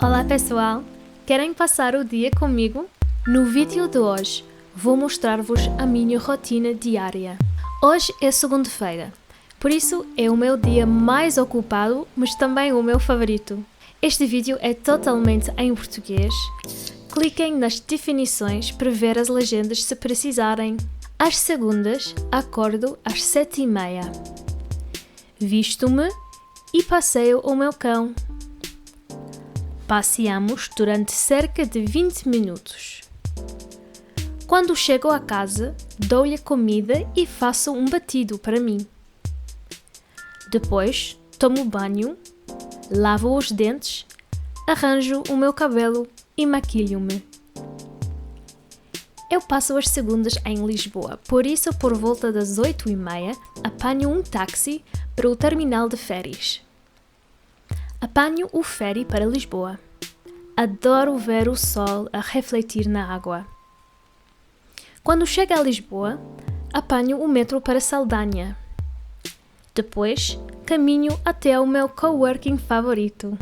Olá pessoal, querem passar o dia comigo? No vídeo de hoje vou mostrar-vos a minha rotina diária. Hoje é segunda-feira, por isso é o meu dia mais ocupado, mas também o meu favorito. Este vídeo é totalmente em português. Cliquem nas definições para ver as legendas se precisarem. Às segundas, acordo às 7h30. Visto-me e passeio o meu cão. Passeamos durante cerca de 20 minutos. Quando chego a casa, dou-lhe comida e faço um batido para mim. Depois, tomo banho, lavo os dentes, arranjo o meu cabelo e maquilho-me. Eu passo as segundas em Lisboa, por isso, por volta das 8h30, apanho um táxi para o terminal de ferries. Apanho o ferry para Lisboa. Adoro ver o sol a refletir na água. Quando chego a Lisboa, apanho o metro para Saldanha. Depois, caminho até o meu coworking favorito.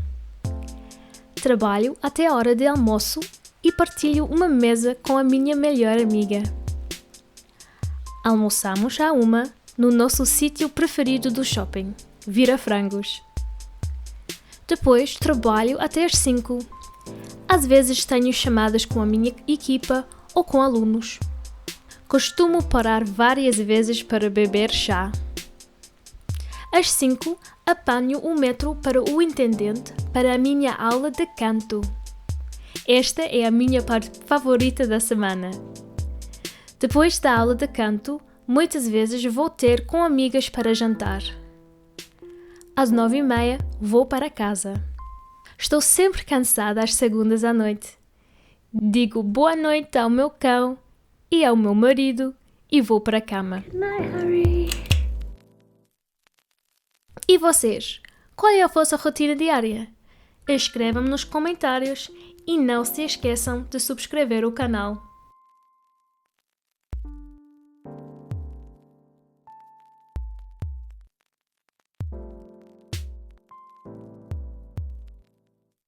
Trabalho até a hora de almoço e partilho uma mesa com a minha melhor amiga. Almoçamos à 1h no nosso sítio preferido do shopping, Vira Frangos. Depois trabalho até às 5. Às vezes tenho chamadas com a minha equipa ou com alunos. Costumo parar várias vezes para beber chá. Às 5, apanho o metro para o Intendente para a minha aula de canto. Esta é a minha parte favorita da semana. Depois da aula de canto, muitas vezes vou ter com amigas para jantar. Às 9h30 vou para casa. Estou sempre cansada às segundas à noite. Digo boa noite ao meu cão e ao meu marido e vou para a cama. E vocês? Qual é a vossa rotina diária? Escrevam-me nos comentários e não se esqueçam de subscrever o canal.